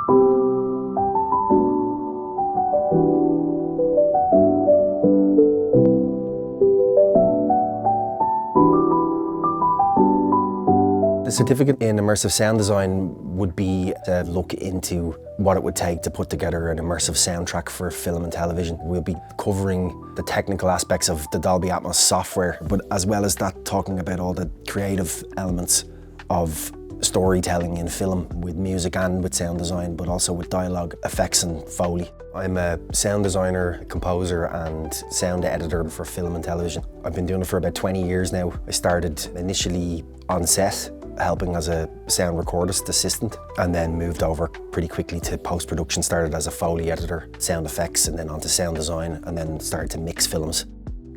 The certificate in Immersive Sound Design would be to look into what it would take to put together an immersive soundtrack for film and television. We'll be covering the technical aspects of the Dolby Atmos software, but as well as that, talking about all the creative elements of storytelling in film, with music and with sound design, but also with dialogue, effects and foley. I'm a sound designer, composer and sound editor for film and television. I've been doing it for about 20 years now. I started initially on set, helping as a sound recordist assistant, and then moved over pretty quickly to post-production. Started as a foley editor, sound effects, and then onto sound design, and then started to mix films.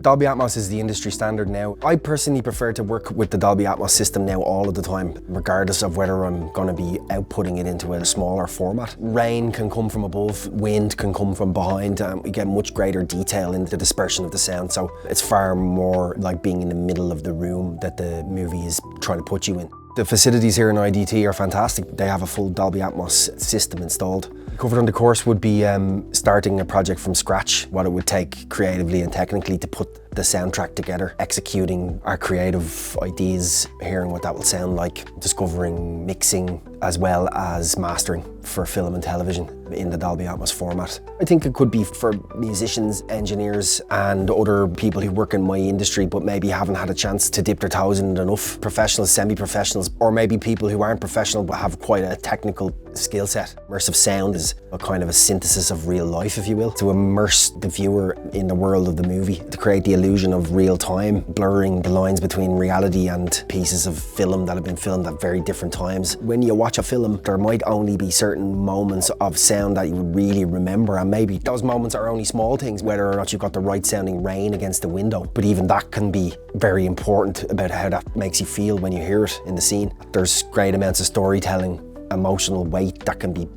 Dolby Atmos is the industry standard now. I personally prefer to work with the Dolby Atmos system now all of the time, regardless of whether I'm going to be outputting it into a smaller format. Rain can come from above, wind can come from behind, and we get much greater detail in the dispersion of the sound, so it's far more like being in the middle of the room that the movie is trying to put you in. The facilities here in IDT are fantastic. They have a full Dolby Atmos system installed. Covered on the course would be starting a project from scratch, what it would take creatively and technically to put the soundtrack together, executing our creative ideas, hearing what that will sound like, discovering mixing as well as mastering for film and television in the Dolby Atmos format. I think it could be for musicians, engineers and other people who work in my industry but maybe haven't had a chance to dip their toes in it enough. Professionals, semi-professionals, or maybe people who aren't professional but have quite a technical skill set. Immersive sound is a kind of a synthesis of real life, if you will, to immerse the viewer in the world of the movie, to create the illusion of real time, blurring the lines between reality and pieces of film that have been filmed at very different times. When you watch a film, there might only be certain moments of sound that you would really remember, and maybe those moments are only small things, whether or not you've got the right sounding rain against the window, but even that can be very important about how that makes you feel when you hear it in the scene. There's great amounts of storytelling, emotional weight that can be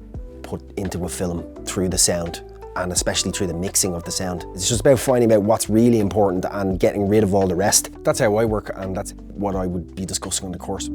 put into a film through the sound, and especially through the mixing of the sound. It's just about finding out what's really important and getting rid of all the rest. That's how I work, and that's what I would be discussing on the course.